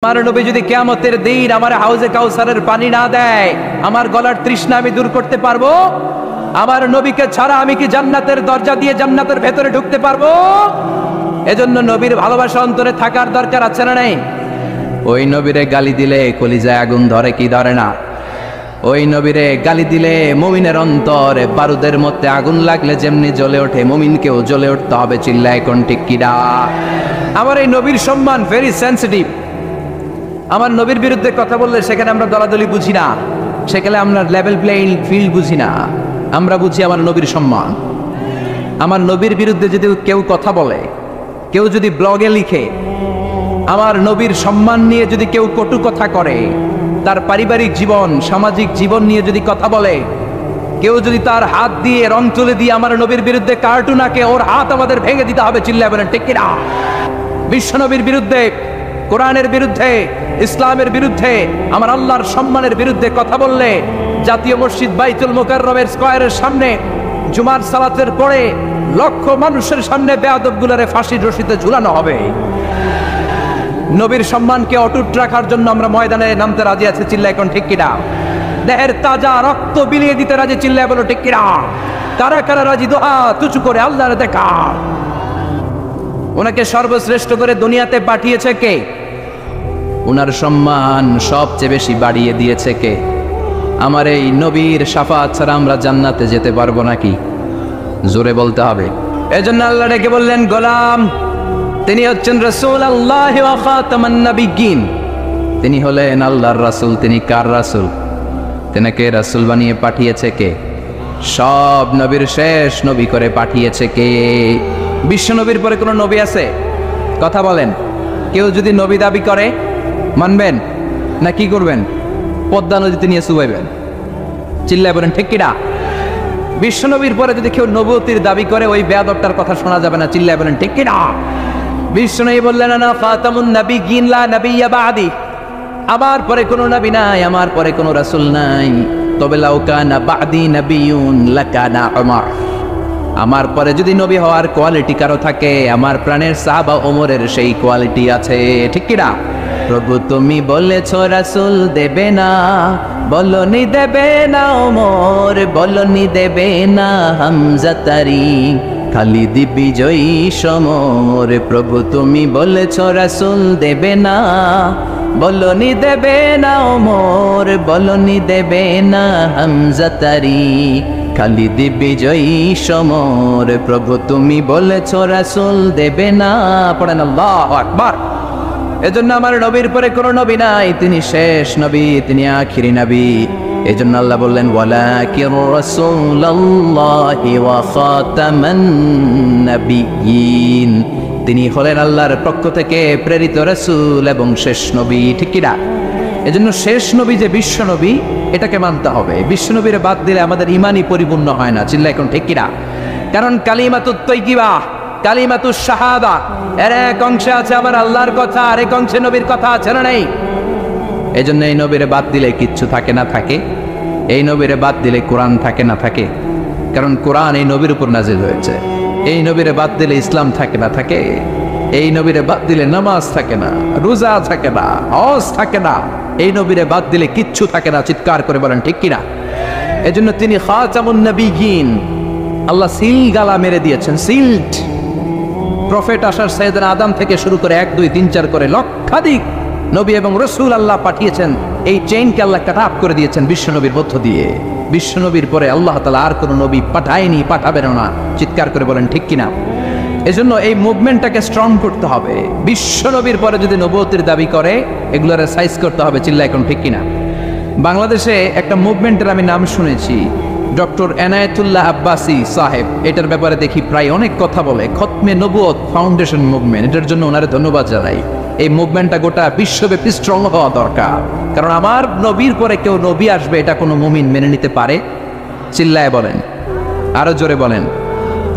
আমার নবী যদি কিয়ামতের দিন আমার হাউজে কাউসারের পানি না দেয়, আমার গলার তৃষ্ণা আমি দূর করতে পারবো? আমার নবীকে ছাড়া আমি কি জান্নাতের দরজা দিয়ে জান্নাতের ভেতরে ঢুকতে পারবো? এজন্য নবীর ভালোবাসা অন্তরে থাকার দরকার আছে না নাই? ওই নবীরে গালি দিলে কলিজায় আগুন ধরে কি ধরে না? ওই নবীরে গালি দিলে মুমিনের অন্তরে বারুদের মধ্যে আগুন লাগলে যেমনি জ্বলে ওঠে, মুমিনকেও জ্বলে উঠতে হবে। চিল্লায় কোন ঠিক কিনা? আমার এই নবীর সম্মান ভেরি সেন্সিটিভ। আমার নবীর বিরুদ্ধে কথা বললে সেখানে আমরা দলাদলি বুঝি না, সেখানে আমরা লেভেল প্লেইং ফিল্ড বুঝি না। আমরা বুঝি আমার নবীর সম্মান। আমার নবীর বিরুদ্ধে যদি কেউ কথা বলে, কেউ যদি ব্লগে লিখে, আমার নবীর সম্মান নিয়ে যদি কেউ কটু কথা করে, তার পারিবারিক জীবন সামাজিক জীবন নিয়ে যদি কথা বলে, কেউ যদি তার হাত দিয়ে রং তুলে দিয়ে আমার নবীর বিরুদ্ধে কার্টুন আঁকে, ওর হাত আমাদের ভেঙে দিতে হবে। চিল্লায় বলেন ঠিক কিনা? বিশ্ব নবীর বিরুদ্ধে, কোরআনের বিরুদ্ধে, ইসলামের বিরুদ্ধে, আমার আল্লাহর সম্মানের বিরুদ্ধে কথা বললে জাতীয় মসজিদ বাইতুল মুকাররমের স্কয়ারের সামনে জুমার সালাতের পরে লক্ষ মানুষের সামনে বেয়াদবগুলোরে ফাঁসির রশিতে ঝুলানো হবে। নবীর সম্মানকে অটুট রাখার জন্য আমরা ময়দানে নামতে রাজি আছি। চিল্লায় এখন ঠিক কিনা? দেহের তাজা রক্ত বিলিয়ে দিতে রাজি। চিল্লায় বলো ঠিক কিনা? কারা কারা রাজি? দোহা তুচু করে আল্লাহরে দেখা। ওনাকে সর্বশ্রেষ্ঠ করে দুনিয়াতে পাঠিয়েছে কে? উনার সম্মান সবচেয়ে বেশি বাড়িয়ে দিয়েছে কে? আমার এই নবীর শাফাত ছাড়া আমরা জান্নাতে যেতে পারবো নাকি? জোরে বলতে হবে। এজন্য আল্লাহ ডেকে বললেন, গোলাম তিনি হচ্ছেন রাসূলুল্লাহ ওয়া খাতামান নাবিয়্যিন। তিনি হলেন আল্লাহর রাসূল। তিনি কার রাসূল? তেনাকে রাসূল বানিয়ে পাঠিয়েছে কে? সব নবীর শেষ নবী করে পাঠিয়েছে কে? বিশ্ব নবীর পরে কোনো নবী আছে? কথা বলেন। কেউ যদি নবী দাবি করে মানবেন না কি করবেন? পদ্মা নদীতে নিয়ে চুবাইবেন। চিল্লায় বলেন ঠিক কিনা? বিশ্ব নবীর পরে যদি কেউ নবুয়তির দাবি করে, ওই বেয়াদবটার কথা শোনা যাবে না। চিল্লায় বলেন ঠিক কিনা? বিশ্ব নবী বললেন, আনা খাতামুন নাবিয়্যিন লা নাবিয়্যা বাদি। আমার পরে কোনো নবী নাই, আমার পরে কোনো রাসূল নাই। তবে লাউ কানা বাদি নাবিয়্যুন লাকানা উমর। আমার পরে যদি নবী হওয়ার কোয়ালিটি কারো থাকে, আমার প্রাণের সাহাবা ওমরের সেই কোয়ালিটি আছে। ঠিক কিনা? প্রভু তুমি বলেছ রাসূল দেবে না, বলনি দেবে না ওমর, বলনি দেবে না হামজা তারি, খালিদ বিজয়ী সমর। প্রভু তুমি বলেছ রাসূল দেবে না, বলনি দেবে না ওমর, বলনি দেবে না হামজা তারি, খালিদ বিজয়ী সমর। প্রভু তুমি বলেছ রাসূল দেবে না। পড়েন আল্লাহু আকবার। এজন্য আমার নবীর পরে কোনো নবী নাই। তিনি শেষ নবী, তিনি আখিরি নবী। এজন্য আল্লাহ বললেন, ওয়ালাকির রাসূলুল্লাহি ওয়া খাতামান নাবিয়্যিন। তিনি হলেন আল্লাহর পক্ষ থেকে প্রেরিত রাসূল এবং শেষ নবী। ঠিক কিনা? এজন্য শেষ নবী যে বিশ্ব নবী, এটাকে মানতে হবে। বিশ্ব নবীর বাদ দিলে আমাদের ঈমানই পরিপূর্ণ হয় না। চিল্লা এখন ঠিক কিনা? কারণ কালিমাতুত তাইয়্যিবা, কালিমাতুশ শাহাদা, এর এক অংশে আছে আমার আল্লাহর কথা, আর এক অংশে নবীর কথা আছে না নেই? এজন্য এই নবীরে বাদ দিলে কিচ্ছু থাকে না থাকে। এই নবীরে বাদ দিলে কোরআন থাকে না থাকে। কারণ কোরআন এই নবীর উপর নাজিল হয়েছে। এই নবীরে বাদ দিলে ইসলাম থাকে না থাকে। এই নবীরে বাদ দিলে নামাজ থাকে না, রোজা থাকে না, হজ থাকে না। এই নবীরে বাদ দিলে কিচ্ছু থাকে না। চিৎকার করে বলেন ঠিক কিনা? এজন্য তিনি খাতামুন নাবিয়্যিন। আল্লাহ সিল গালা মেরে দিয়েছেন, সিল্ড। প্রফেট আসার সাইয়েদনা আদম থেকে শুরু করে 1 2 3 4 করে লক্ষাধিক নবী এবং রাসূল আল্লাহ পাঠিয়েছেন। এই চেইনকে আল্লাহ কাট আপ করে দিয়েছেন বিশ্ব নবীর মধ্য দিয়ে। বিশ্ব নবীর পরে আল্লাহ তাআলা আর কোনো নবী পাঠায়নি, পাঠাবেন না। চিৎকার করে বলেন ঠিক কিনা? এজন্য এই মুভমেন্টটাকে স্ট্রং করতে হবে। বিশ্ব নবীর পরে যদি নবুয়তের দাবি করে, এগুলোর সাইজ করতে হবে। চিল্লা এখন ঠিক কিনা? বাংলাদেশে একটা মুভমেন্টের আমি নাম শুনেছি, ডক্টর এনায়েতুল্লাহ আব্বাসী সাহেব। এটার ব্যাপারে দেখি প্রায় অনেক কথা বলে। খতমে নবুয়ত ফাউন্ডেশন মুভমেন্ট, এটার জন্য ওনারে ধন্যবাদ জানাই। এই মুভমেন্টটা গোটা বিশ্বব্যাপী স্ট্রং হওয়া দরকার। কারণ আমার নবীর পরে কেউ নবী আসবে, এটা কোনো মুমিন মেনে নিতে পারে? চিল্লায় বলেন, আরো জোরে বলেন,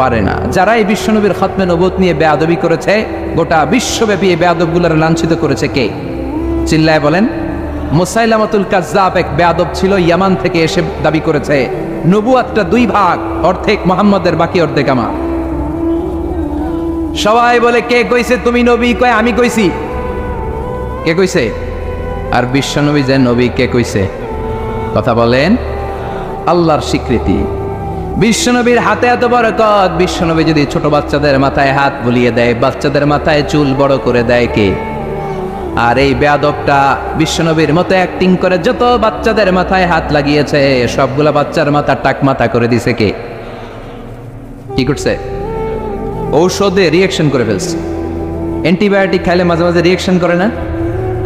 পারে না। যারা এই বিশ্বনবীর খতমে নবুয়ত নিয়ে বেয়াদবি করেছে, গোটা বিশ্বব্যাপী এই বেয়াদবগুলোর লাঞ্ছিত করেছে কে? চিল্লায় বলেন। মুসাইলামাতুল কাজ্জাব এক বেয়াদব ছিল, ইয়ামান থেকে এসে দাবি করেছে নবুয়তটা 2 ভাগ, অর্ধেক মুহাম্মদের, বাকি অর্ধেক আমার। সবাই বলে কে কইছে তুমি নবী? কয় আমি কইছি। কে কইছে? আর বিশ্বনবী যে নবী, কে কইছে? কথা বলেন। আল্লাহর স্বীকৃতি। বিশ্বনবীর হাতে এত বরকত, বিশ্বনবী যদি ছোট বাচ্চাদের মাথায় হাত বুলিয়ে দেয়, বাচ্চাদের মাথায় চুল বড় করে দেয় কে? আর এই বেয়াদবটা বিশ্বনবীর মতো অ্যাক্টিং করে যত বাচ্চাদের মাথায় হাত লাগিয়েছে, সবগুলা বাচ্চার মাথা টাক মাথা করে দিছে কে? কি করছে? ঔষধে রিয়েকশন করে ফেলছে। অ্যান্টিবায়োটিক খাইলে মাঝে মাঝে রিয়েকশন করে না?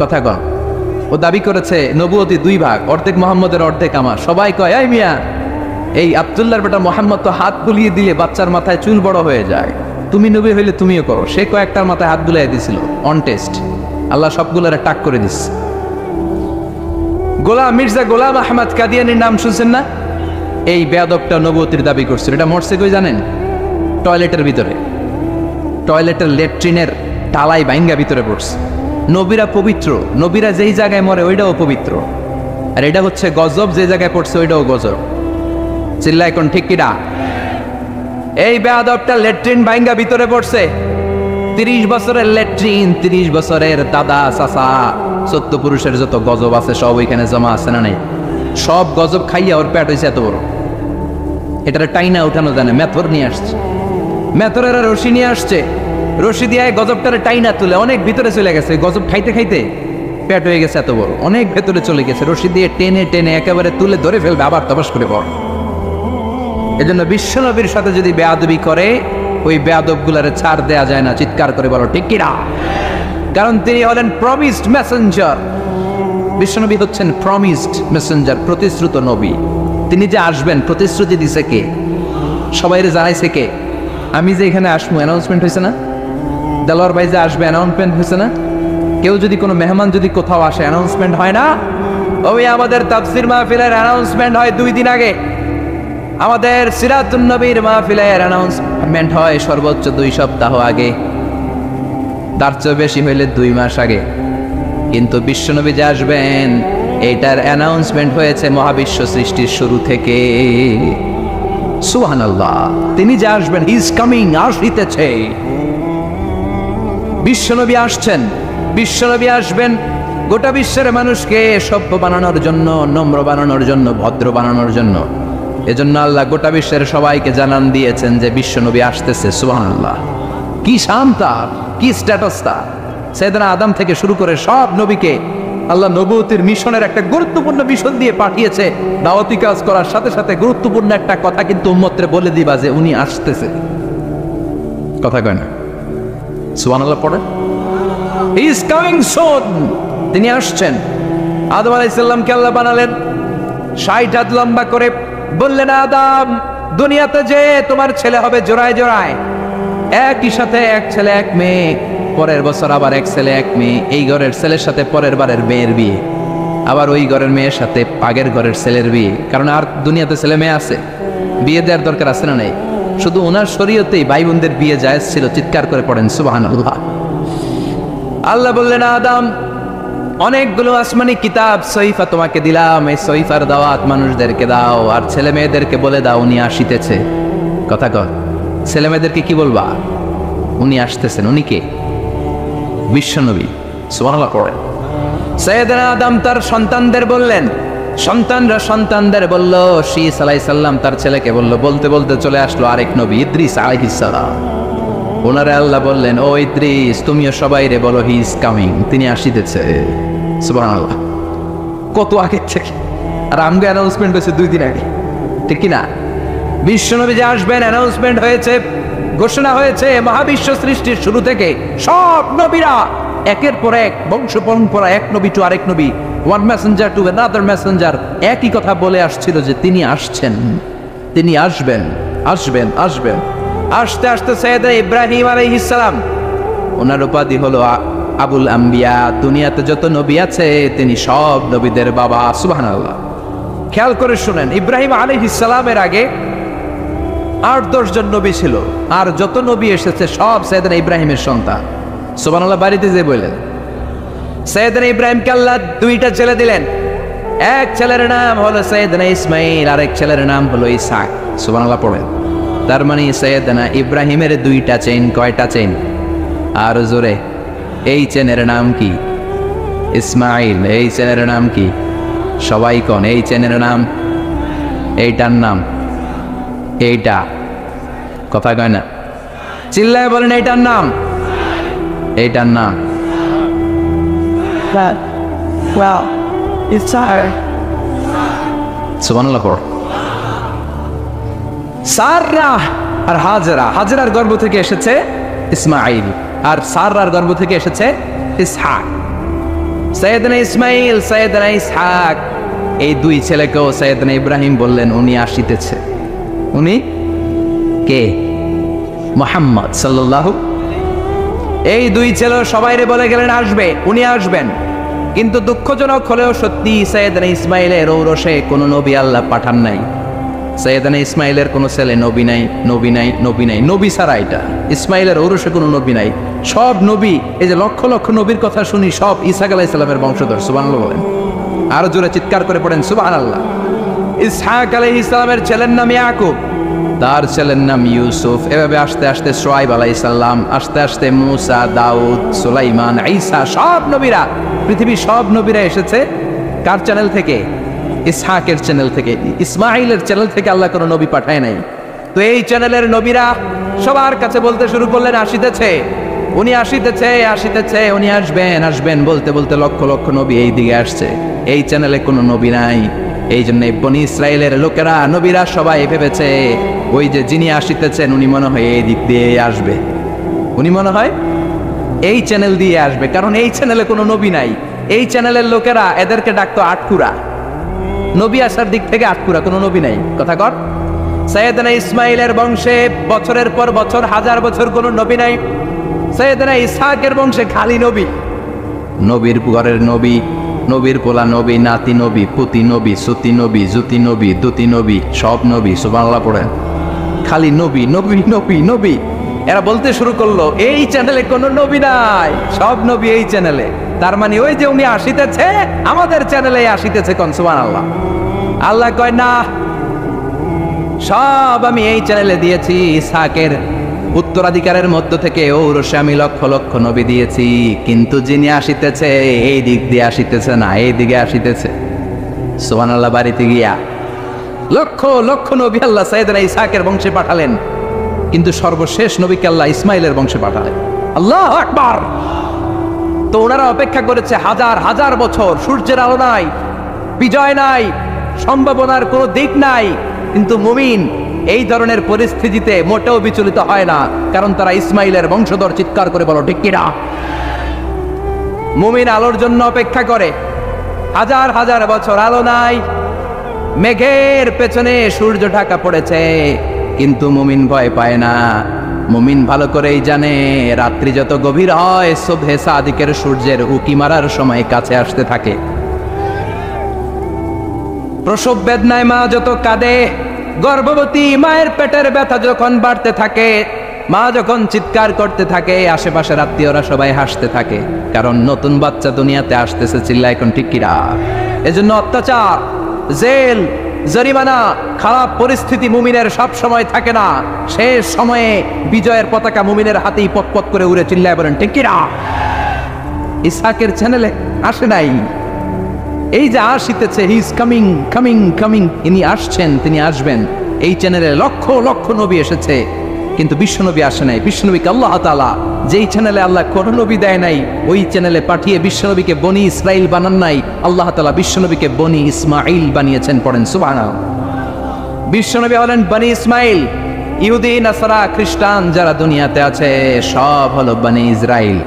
কথা কন। ও দাবি করেছে নবুয়তি 2 ভাগ, অর্ধেক মোহাম্মদের অর্ধেক আমার। সবাই কয়, এই মিয়া, এই আব্দুল্লাহর বেটা মোহাম্মদ তো হাত বুলিয়ে দিলে বাচ্চার মাথায় চুল বড় হয়ে যায়, তুমি নবী হইলে তুমিও করো। সে কয়েকটার মাথায় হাত বুলিয়ে দিছিল অন টেস্ট। আল্লাহ সবগুলোর টাক করে দিস। মির্জা গোলাম আহমদ কাদিয়ানির নাম শুনছেন না? এই বেয়াদবটা নবুয়তির দাবি করছিল। এটা মরছে কই জানেন? টয়লেটের ভিতরে। টয়লেটের ল্যাট্রিনের টালাই বাইঙ্গা ভিতরে পড়ছে। নবীরা পবিত্র, নবীরা যেই জায়গায় মরে ওইটাও পবিত্র। আর এটা হচ্ছে গজব, যে জায়গায় পড়ছে ওইটাও গজব। চিল্লা এখন ঠিক কিনা? এই বেয়াদবটা ল্যাট্রিন বাইঙ্গা ভিতরে পড়ছে। 30 বছরের ল্যাট্রিন, 30 বছরের দাদা চাচা 14 পুরুষের যত গজব আছে সব ওইখানে জমা আছে না নেই? সব গজব খাইয়া ওর পেট হয়েছে এত বড়। এটারে টাইনা উঠানো জানে, মেথর নিয়ে আসছে। মেথরের রশি নিয়ে আসছে, রশি দিয়ে গজবটারে টাইনা তুলে অনেক ভিতরে চলে গেছে। গজব খাইতে খাইতে পেট হয়ে গেছে এত বড়, অনেক ভেতরে চলে গেছে। রশি দিয়ে টেনে টেনে একেবারে তুলে ধরে ফেলবে, আবার তবাস করে পড়। এজন্য বিশ্বনবীর সাথে যদি বেয়াদবি করে, ওই বেয়াদব গুলারে ছাড় দেয়া যায় না। চিৎকার করে বলো ঠিক কিনা? কারণ তিনি হলেন প্রমিসড মেসেঞ্জার। বিশ্বনবী হচ্ছেন প্রমিসড মেসেঞ্জার, প্রতিশ্রুত নবী। তিনি যে আসবেন প্রতিশ্রুতি দিছে কে? সবাইরে জানাইছে কে? আমি যে এখানে আসবো অ্যানাউন্সমেন্ট হয়েছে না? দেলোয়ার ভাই যে আসবে অ্যানাউন্সমেন্ট হয়েছে না? কেউ যদি কোনো মেহমান যদি কোথাও আসে অ্যানাউন্সমেন্ট হয় না? ওই আমাদের তাফসীর মাহফিলের অ্যানাউন্সমেন্ট হয় 2 দিন আগে। আমাদের সিরাতুন নবীর মাহফিলের অ্যানাউন্সমেন্ট হয় সর্বোচ্চ 2 সপ্তাহ আগে, তার চেয়ে বেশি হইলে 2 মাস আগে। কিন্তু বিশ্বনবী যে আসবেন এইটার অ্যানাউন্সমেন্ট হয়েছে মহাবিশ্ব সৃষ্টির শুরু থেকে। সুবহানাল্লাহ। তিনি যে আসবেন, হি ইজ কামিং, আসিতেছে। বিশ্বনবী আসছেন, বিশ্বনবী আসবেন গোটা বিশ্বের মানুষকে সভ্য বানানোর জন্য, নম্র বানানোর জন্য, ভদ্র বানানোর জন্য। এজন্য আল্লাহ গোটা বিশ্বের সবাইকে জানান দিয়েছেন যে বিশ্বনবী আসতেছে। সুবহানাল্লাহ। কি শান তার, কি স্ট্যাটাস তার! সাইয়েদনা আদম থেকে শুরু করে সব নবীকে আল্লাহ নবুয়তির মিশনের একটা গুরুত্বপূর্ণ মিশন দিয়ে পাঠিয়েছে। দাওয়াতি কাজ করার সাথে সাথে গুরুত্বপূর্ণ একটা কথা কিন্তু উম্মতরে বলে দিবা যে উনি আসতেছে। কথা কয় না? সুবহানাল্লাহ পড়ে। He is coming soon. তিনি আসছেন। আদম আলাইহিস সালামকে আল্লাহ বানালেন 60 হাত লম্বা করে। বললেন, আদম, দুনিয়াতে যে তোমার ছেলে হবে জোড়ায় জোড়ায়, একই সাথে এক ছেলে এক মেয়ে, পরের বছর আবার এক ছেলে এক মেয়ে। এই ঘরের ছেলের সাথে পরের বারের মেয়ের বিয়ে, আবার ওই ঘরের মেয়ের সাথে আগের ঘরের ছেলের বিয়ে। কারণ আর দুনিয়াতে ছেলে মেয়ে আছে, বিয়ে দেওয়ার দরকার আছে না নাই? শুধু ওনার শরীয়তেই ভাই বোনদের বিয়ে জায়েজ ছিল। চিৎকার করে পড়েন সুবহানাল্লাহ। আল্লাহ বললেন, আদম, অনেকগুলো আসমানি কিতাব সহিফা তোমাকে দিলাম, এই সহিফার দাওয়াত মানুষদেরকে দাও, আর ছেলে মেয়েদেরকে বলে দাও উনি আসিতেছে। কথা কর। ছেলে মেয়েদেরকে কি বলবা? উনি আসতেছেন। উনি কে? বিশ্বনবী। সুবহানাল্লাহ পড়েন। সাইয়েদনা আদম তার সন্তানদের বললেন, সন্তানরা সন্তানদের বলল, শীস আলাইহিস সালাম তার ছেলেকে বলল। বলতে বলতে চলে আসলো আরেক নবী, ইদ্রিস আলাইহিস সালাম। ওনারে আল্লাহ বললেন, ও ইদ্রিস, তুমিও সবাইরে বলো হি ইজ কামিং, তিনি আসিতেছে। সুবহানাল্লাহ। কত আগে থেকে! আর আমগো অ্যানাউন্সমেন্ট হয়েছে 2 দিন আগে, ঠিক কিনা? বিশ্বনবী যে আসবেন অ্যানাউন্সমেন্ট হয়েছে, ঘোষণা হয়েছে মহাবিশ্ব সৃষ্টির শুরু থেকে। সব নবীরা একের পর এক, বংশ পরম্পরা, এক নবী টু আরেক নবী, one Messenger to another Messenger, একই কথা বলে আসছিল যে তিনি আসছেন, তিনি আসবেন, আসবেন, আসবেন। আসতে আসতে সাইয়েদনা ইব্রাহিম আলাইহিস সালাম, ওনার উপাধি হলো আবুল আম্বিয়া। দুনিয়াতে যত নবী আছে তিনি সব নবীদের বাবা। সুবহানাল্লাহ। খেয়াল করে শুনেন, ইব্রাহিম আলাইহিস সালামের আগে 8-10 জন নবী ছিল, আর যত নবী এসেছে সব সাইয়েদনা ইব্রাহিমের সন্তান। সুবহানাল্লাহ। বাড়িতে যে বললেন, সাইয়েদনা ইব্রাহিমকে আল্লাহ 2টা ছেলে দিলেন। এক ছেলের নাম হলো সাইয়েদনা ইসমাইল, আরেক ছেলের নাম হলো ইসহাক। সুবহানাল্লাহ পড়েন। তার মানে সাইয়েদনা ইব্রাহিমের 2টা চেইন। কয়টা চেইন? আর জোরে, এই চেনের নাম কি? ইসমাইল। এই চ্যানেলের নাম কি? সবাই কোন এই চ্যানেলের নাম? এইটার নাম? এইটা কথা কয় না, চিল্লায় বলেন এইটার নাম, এইটার নাম। Well, it's hard. সুবহানাল্লাহ পড়ো। সাররা আর হাজরা, হাজরার গর্ভ থেকে এসেছে ইসমাইল, আর সাররার গর্ভ থেকে এসেছে ইসহাক। সৈয়দনা ইসমাইল, সৈয়দনা ইসহাক, এই দুই ছেলেকেও সৈয়দনা ইব্রাহিম বললেন উনি আসিতেছে। উনি কে? মুহাম্মদ সাল্লাল্লাহু। এই দুই ছেলে সবাইরে বলে গেলেন আসবে, উনি আসবেন। কিন্তু দুঃখজনক হলেও সত্যি, সৈয়দনা ইসমাইলের ঔরসে কোনো নবী আল্লাহ পাঠান নাই। সৈয়দনা ইসমাইলের কোনো ছেলে নবী নাই, নবী নাই, নবী নাই, নবী ছাড়া এটা ইসমাইলের ঔরসে কোনো নবী নাই। সব নবী, এই যে লক্ষ লক্ষ নবীর কথা শুনি, সব ইসহাক আলাইহিস সালামের বংশধর। সুবহানাল্লাহ বলেন, আরো জোরে চিৎকার করে পড়েন সুবহানাল্লাহ। ইসহাক আলাইহিস সালামের ছেলের নাম ইয়াকুব, তার ছেলের নাম ইউসুফ। এভাবে আস্তে আস্তে শুআয়ব আলাইহিস সালাম, আস্তে আস্তে মূসা, দাউদ, সুলাইমান, ঈসা, সব নবীরা, পৃথিবীর সব নবীরা এসেছে কার চ্যানেল থেকে? ইসহাকের চ্যানেল থেকে। ইসমাইলের চ্যানেল থেকে আল্লাহ কোনো নবী পাঠায় নাই। তো এই চ্যানেলের নবীরা সবার কাছে বলতে শুরু করলেন আসিতেছে, উনি আসিতেছে, আসিতেছে, উনি আসবেন, আসবেন বলতে বলতে লক্ষ লক্ষ নবী এই দিকে আসছে। এই চ্যানেলে কোনো নবী নাই। এই জন্য বনি ইসরায়েলের লোকেরা, নবীরা সবাই ভেবেছে ওই যে যিনি আসিতেছেন উনি মনে হয় এই দিক দিয়ে আসবে, উনি মনে হয় এই চ্যানেল দিয়ে আসবে, কারণ এই চ্যানেলে কোনো নবী নাই। এই চ্যানেলের লোকেরা এদেরকে ডাকতো আটকুরা, নবী আসার দিক থেকে আটকুরা, কোনো নবী নাই। কথা কর। সৈয়দনা ইসমাইলের বংশে বছরের পর বছর, হাজার বছর কোনো নবী নাই। সৈয়দনা ইসহাকের বংশে খালি নবী, নবীর ঘরের নবী, নবীর পোলা নবী, নাতি নবী, পুতি নবী, সুতি নবী, জুতি নবী, দুতি নবী, সব নবী। সুবহানাল্লাহ পড়েন। খালি নবী, নবী, নবী, নবী। এরা বলতে শুরু করলো এই চ্যানেলে কোনো নবী নাই, সব নবী এই চ্যানেলে। তার মানে ওই যে উনি আসিতেছে, আমাদের চ্যানেলে আসিতেছে। কোন সুবহানাল্লাহ। আল্লাহ কয় না, সব আমি এই চ্যানেলে দিয়েছি। ইসহাকের উত্তরাধিকারের মধ্য থেকে ঔরসে আমি লক্ষ লক্ষ নবী দিয়েছি, কিন্তু যিনি আসিতেছে এই দিক দিয়ে আসিতেছে না, এই দিকে আসিতেছে। সুবহানাল্লাহ। বাড়িতে গিয়া লক্ষ লক্ষ নবী আল্লাহ সাইয়েদনা ইসহাকের বংশে পাঠালেন, কিন্তু সর্বশেষ নবীকে আল্লাহ ইসমাইলের বংশে পাঠালেন। আল্লাহু আকবার। তো ওনারা অপেক্ষা করেছে হাজার হাজার বছর, সূর্যের আলো নাই, বিজয় নাই, সম্ভাবনার কোনো দিক নাই। কিন্তু মুমিন এই ধরনের পরিস্থিতিতে মোটেও বিচলিত হয় না, কারণ তারা ইসমাইলের বংশধর। চিৎকার করে বলো ঠিক কিনা? মুমিন আলোর জন্য অপেক্ষা করে, হাজার হাজার বছর আলো নাই, মেঘের পেছনে সূর্য ঢাকা পড়েছে, কিন্তু মুমিন ভয় পায় না। মুমিন ভালো করেই জানে রাত্রি যত গভীর হয়, সুবহে সাদিকের সূর্যের উকি মারার সময় কাছে আসতে থাকে। প্রসব বেদনায় মা যত কাঁদে, গর্ভবতী মায়ের পেটের ব্যথা যখন বাড়তে থাকে, মা যখন চিৎকার করতে থাকে, আশেপাশের আত্মীয়রা সবাই হাসতে থাকে, কারণ নতুন বাচ্চা দুনিয়াতে আসতেছে। চিল্লা এখন ঠিক কিনা? এজন্য অত্যাচার, জেল, জরিমানা, খারাপ পরিস্থিতি মুমিনের সব সময় থাকে না। শেষ সময়ে বিজয়ের পতাকা মুমিনের হাতেই পতপত করে উড়ে। চিল্লায় বলেন ঠিক কিনা? ইসহাকের চ্যানেলে আসে নাই। এই যে আসিতেছে, he is coming, coming, coming, ইনি আসছেন, তিনি আসবেন। এই চ্যানেলে লক্ষ লক্ষ নবী এসেছে, কিন্তু বিশ্বনবী আসে নাই। বিশ্বনবীকে আল্লাহ তাআলা যেই চ্যানেলে আল্লাহ কোন নবী দেয় নাই, ওই চ্যানেলে পাঠিয়ে বিশ্বনবীকে বনি ইসরাইল বানান নাই, আল্লাহ তাআলা বিশ্বনবীকে বনি ইসমাইল বানিয়েছেন। পড়েন সুবহানাল্লাহ। বিশ্বনবী হলেন বনি ইসমাইল। ইহুদি, নাসারা, খ্রিস্টান যারা দুনিয়াতে আছে সব হলো বনি ইসরাইল।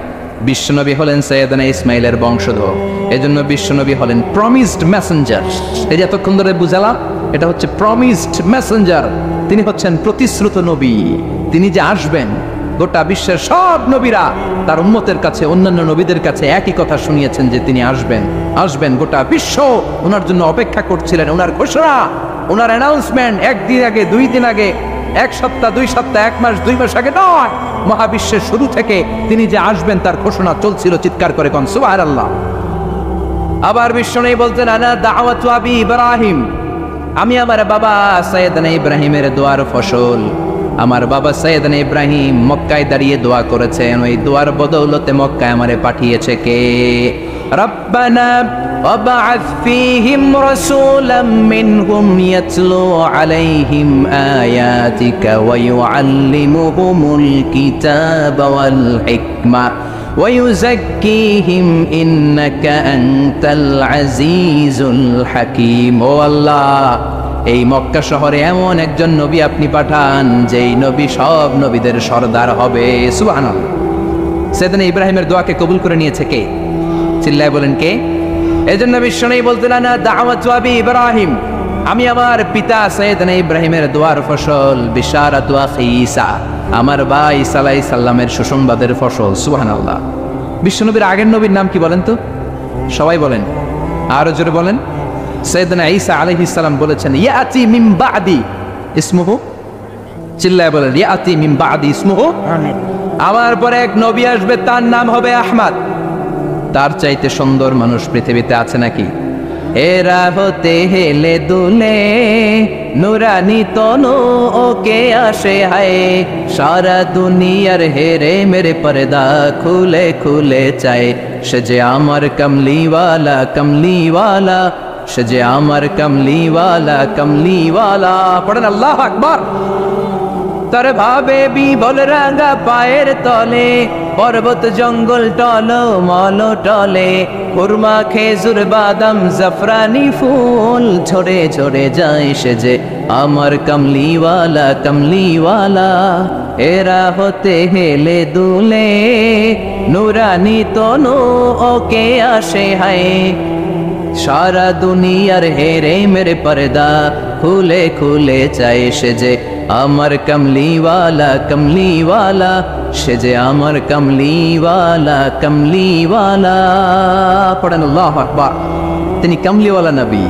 বিশ্বনবী হলেন সৈয়দনা ইসমাইলের বংশধর। এজন্য বিশ্বনবী হলেন প্রমিসড মেসেঞ্জার। এই যে এতক্ষণ ধরে বুঝালাম, এটা হচ্ছে প্রমিসড মেসেঞ্জার। তিনি হচ্ছেন প্রতিশ্রুত নবী। তিনি যে আসবেন, গোটা বিশ্বের সব নবীরা তার উম্মতের কাছে, অন্যান্য নবীদের কাছে একই কথা শুনিয়েছেন যে তিনি আসবেন, আসবেন। গোটা বিশ্ব ওনার জন্য অপেক্ষা করছিলেন। ওনার ঘোষণা, ওনার অ্যানাউন্সমেন্ট একদিন আগে, 2 দিন আগে, 1 সপ্তাহ, 2 সপ্তাহ, 1 মাস, 2 মাস আগে নয়, মহাবিশ্বের শুরু থেকে তিনি যে আসবেন তার ঘোষণা চলছিল। চিৎকার করে কোন সুবহানাল্লাহ। আবার বিশ্বনবী বলতেন আনা দাওয়াতু আবি ইব্রাহিম, আমি আমার বাবা সাইয়েদনা ইব্রাহিমের দোয়ার ফসল, আমার বাবা সাইয়েদনা ইব্রাহিম মক্কায় দাঁড়িয়ে দোয়া করেছেন, ওই দোয়ার বদৌলতে মক্কায় আমারে পাঠিয়েছে কে? রব্বানা ওয়াবআথ ফীহিম রাসূলাম মিনহুম ইয়াতলু আলাইহিম আয়াতিকা ওয়া ইউআল্লিমুহুমুল কিতাবা ওয়াল হিকমা ওয়া ইউযাক্কিহিম ইন্নাকা আনতাল আজিজুল হাকীম। ও আল্লাহ, এই মক্কা শহরে এমন একজন নবী আপনি পাঠান যেই নবী সব নবীদের সরদার হবে। সুবহানাল্লাহ। সাইয়েদনা ইব্রাহিমের দোয়াকে কবুল করে নিয়েছে কে? চিল্লায় বলেন কে? এজন্য বিশ্বনবী বলতেন না দাওয়াতু আবি ইব্রাহিম, আমি আমার পিতা সাইয়েদনা ইব্রাহিমের দোয়ার ফসল, বিশারাতু আখি ঈসা, আমার ভাই ঈসা আলাইহিস সালামের সুসংবাদের ফসল। সুবহানাল্লাহ। বিশ্বনবীর আগের নবীর নাম কি বলেন তো? সবাই বলেন, আরো জোরে বলেন। সাইয়েদনা ঈসা আলাইহিস সালাম বলেছেন ইয়াতি মিন বাদি ইসমুহু, চিল্লায় বলেন ইয়াতি মিন বাদি ইসমুহু, আমার পরে এক নবী আসবে তার নাম হবে আহমদ। তার চাইতে সুন্দর মানুষ পৃথিবীতে আছে নাকি? এরা হতে হেলে দুলে নুরানি তনু ওকে আসে হায়, সারা দুনিয়ার হেরে মেরে পর্দা খুলে খুলে চায়, সে যে আমার কমলিওয়ালা কমলিওয়ালা, সে যে আমার কমলিওয়ালা কমলিওয়ালা। পড়েন আল্লাহু আকবার। তার ভাবে বিবল রাঙা পায়ের তলে, পর্বত জঙ্গল টল মল টলে, খুরমা খেজুর বাদাম জাফরানি ফুল ঝরে ঝরে যায়, সে যে আমার কমলিওয়ালা কমলিওয়ালা। এরা হতে হেলে দুলে নুরানি তনু ওকে আসে হায়, সারা দুনিয়ার হেরে মেরে পর্দা খুলে খুলে চায়, সে যে আমার কমলিওয়ালা কমলিওয়ালা, সে যে আমার কমলিওয়ালা কমলিওয়ালা। পড়েন আল্লাহু আকবার। তিনি কমলিওয়ালা নবী।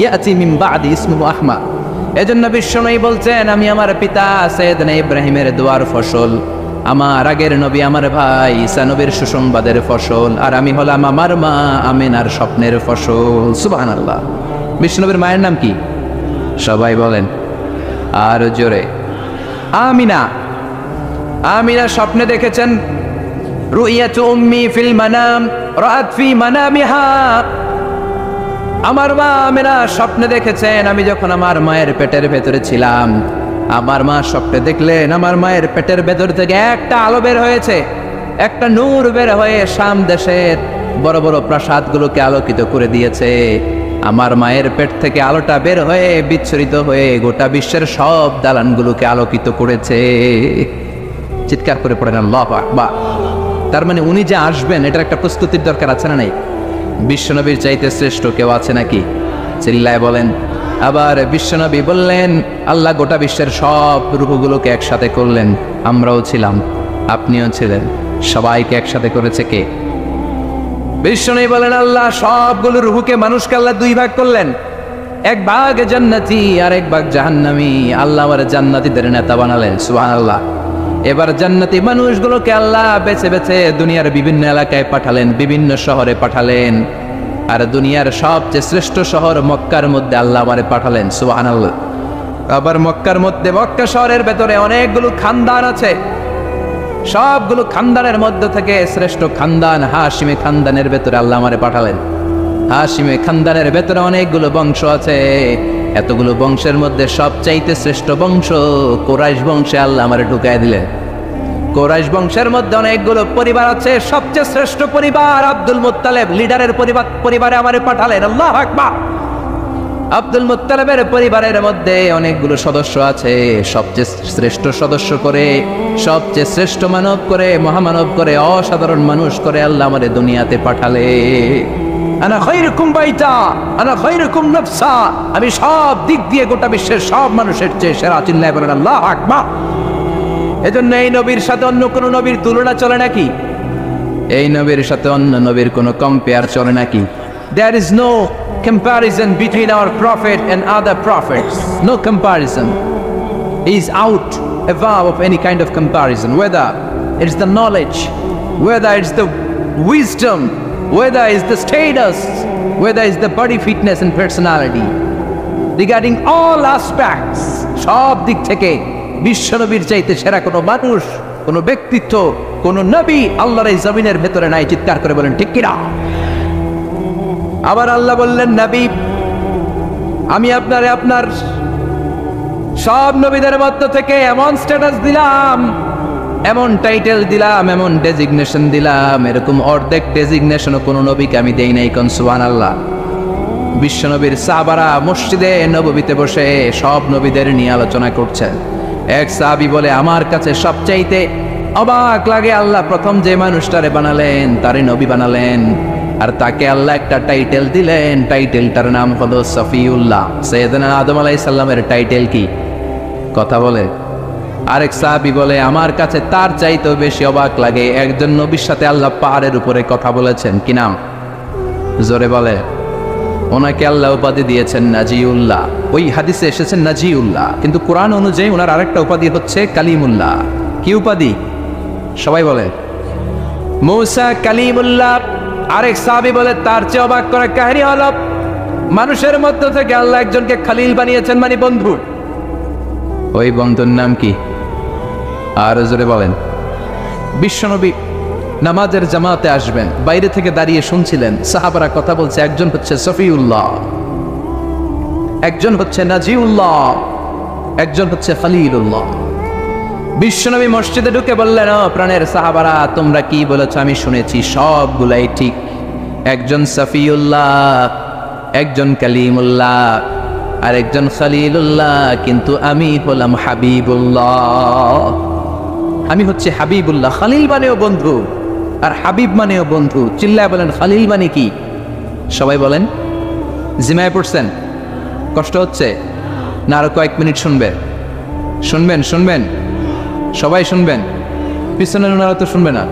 ইয়াতি মিন বাদি ইসমুহু আহমদ। এজন্য বিশ্বনবী বলছেন আমি আমার পিতা সাইয়েদনা ইব্রাহিমের দোয়ার ফসল, আমার আগের নবী আমার ভাই ঈসা নবীর সুসংবাদের ফসল, আর আমি হলাম আমার মা আমিনার স্বপ্নের ফসল। সুবহানাল্লাহ। বিশ্বনবীর মায়ের নাম কি? সবাই বলেন আর জোরে। আমিনা। আমিনা স্বপ্নে দেখেছেন রুইয়াতু উম্মি ফিল মানাম রাআত ফি মানামিহা, আমার মা আমিনা স্বপ্নে দেখেছেন আমি যখন আমার মায়ের পেটের ভেতরে ছিলাম, আমার মা স্বপ্নে দেখলেন আমার মায়ের পেটের ভেতর থেকে একটা আলো বের হয়েছে, একটা নূর বের হয়ে শাম দেশের বড় বড় প্রাসাদগুলোকে আলোকিত করে দিয়েছে। আমার মায়ের পেট থেকে আলোটা বের হয়ে বিচ্ছুরিত হয়ে গোটা বিশ্বের সব দালানগুলোকে আলোকিত করেছে। চিৎকার করে পড়েন আল্লাহু আকবার। তার মানে উনি যে আসবেন এটার একটা প্রস্তুতির দরকার আছে না নাই? বিশ্বনবীর চাইতে শ্রেষ্ঠ কেউ আছে নাকি? চিল্লায় বলেন। আবার বিশ্বনবী বললেন আল্লাহ গোটা বিশ্বের সব রূহগুলোকে একসাথে করলেন, আমরাও ছিলাম, আপনিও ছিলেন, সবাইকে একসাথে করেছে কে? বিশ্বনবী বলেন আল্লাহ সবগুলো রূহকে মানুষকে আল্লাহ দুই ভাগ করলেন, এক ভাগ জান্নাতি আর এক ভাগ জাহান্নামী। আল্লাহ আবার জান্নাতীদের নেতা বানালেন। সুবহানাল্লাহ। এবার জান্নাতি মানুষগুলোকে আল্লাহ বেছে বেছে দুনিয়ার বিভিন্ন এলাকায় পাঠালেন, বিভিন্ন শহরে পাঠালেন, আর দুনিয়ার সবচেয়ে শ্রেষ্ঠ শহর মক্কার মধ্যে আল্লাহ আমারে পাঠালেন। সুবহানাল্লাহ। আবার মক্কার মধ্যে, মক্কা শহরের ভেতরে অনেকগুলো খানদান আছে, সবগুলো খানদানের মধ্য থেকে শ্রেষ্ঠ খানদান হাশিমে খানদানের ভেতরে আল্লাহ আমারে পাঠালেন। হাশিমে খানদানের ভেতরে অনেকগুলো বংশ আছে, এতগুলো বংশের মধ্যে সবচাইতে শ্রেষ্ঠ বংশ কুরাইশ বংশে আল্লাহ আমারে ঢুকায় দিলেন। কুরাইশ বংশের মধ্যে অনেকগুলো পরিবার আছে, সবচেয়ে শ্রেষ্ঠ পরিবার আব্দুল মুত্তালিব লিডারের পরিবারে আমারে পাঠালেন। আল্লাহু আকবার। আব্দুল মুত্তালিবের পরিবারের মধ্যে অনেকগুলো সদস্য আছে, সবচেয়ে শ্রেষ্ঠ সদস্য করে, সবচেয়ে শ্রেষ্ঠ মানব করে, মহামানব করে, অসাধারণ মানুষ করে আল্লাহ আমারে দুনিয়াতে পাঠালে। আনা খায়রুকুম বাইতা আনা খায়রুকুম নাফসা, আমি সব দিক দিয়ে গোটা বিশ্বের সব মানুষের চেয়ে সেরা। চিল্লায় বলেন আল্লাহু আকবার। এজন্য এই নবীর সাথে অন্য কোন নবীর তুলনা চলে নাকি? এই নবীর সাথে অন্য নবীর কোনো কম্পেয়ার চলে নাকি? There is no comparison between our prophet and other prophets. No comparison. He is out above of any kind of comparison, whether it's the knowledge, whether it's the wisdom, whether it's the status, whether it's the body fitness and personality. Regarding all aspects, সব দিক থেকে বিশ্বনবীর চাইতে সেরা কোনো মানুষ, কোনো ব্যক্তিত্ব, কোনো নবী আল্লাহর এই জমিনের ভেতরে নাই। চিৎকার করে বলেন ঠিক কিনা? আবার আল্লাহ বললেন, নবী আমি আপনার সব নবীদের মধ্য থেকে এমন স্ট্যাটাস দিলাম, এমন টাইটেল দিলাম, এমন ডেজিগনেশন দিলাম, এরকম অর্ধেক ডেজিগনেশনও কোনো নবীকে আমি দেই নাই। কোন সুবহানাল্লাহ। বিশ্বনবীর সাহাবারা মসজিদে নববীতে বসে সব নবীদের নিয়ে আলোচনা করছেন। এক সাহাবী বলে, আমার কাছে সবচাইতে অবাক লাগে আল্লাহ প্রথম যে মানুষটারে বানালেন তারে নবী বানালেন, আর তাকে আল্লাহ একটা টাইটেল দিলেন, টাইটেলটার নাম হলো সফিউল্লাহ। সাইয়েদনা আদম আলাইহিস সালামের টাইটেল কি? কথা বলে। আরেক সাহাবী বলে, আমার কাছে তার চাইতেও বেশি অবাক লাগে একজন নবীর সাথে আল্লাহ পাহাড়ের উপরে কথা বলেছেন। কি নাম? জোরে বলে। ওনাকে আল্লাহ উপাধি দিয়েছেন নাজিউল্লাহ। ওই হাদিসে এসেছেন নাজিউল্লাহ, কিন্তু কোরআন অনুযায়ী ওনার আরেকটা উপাধি হচ্ছে কালিমুল্লাহ। কি উপাধি? সবাই বলে। মূসা কালিমুল্লাহ। আরেক সাহাবী বলে, তার চেয়ে অবাক করা কাহিনী হলো মানুষের মধ্য থেকে আল্লাহ একজনকে খালিল বানিয়েছেন, মানে বন্ধু। ওই বন্ধুর নাম কি? আর জোরে বলেন। বিশ্বনবী নামাজের জামাতে আসবেন, বাইরে থেকে দাঁড়িয়ে শুনছিলেন, সাহাবারা কথা বলছে, একজন হচ্ছে সফিউল্লাহ, একজন হচ্ছে নাজিউল্লাহ, একজন হচ্ছে খলিলুল্লাহ। বিশ্বনবী মসজিদে ঢুকে বললেন, ও প্রাণের সাহাবারা, তোমরা কি বলেছ আমি শুনেছি, সবগুলাই ঠিক। একজন সফিউল্লাহ, একজন কালিমুল্লাহ, আর একজন খলিলুল্লাহ, কিন্তু আমি হলাম হাবিবুল্লাহ। আমি হচ্ছে হাবিবুল্লাহ। খলিল মানেও বন্ধু, আর হাবিব মানেও বন্ধু। চিল্লায় বলেন, খলিল মানে কি? সবাই বলেন। জিমায় পড়ছেন? কষ্ট হচ্ছে না? আরো কয়েক মিনিট শুনবেন, শুনবেন, শুনবেন, সবাই শুনবেন। পিছনের ওনারা তো শুনবে না,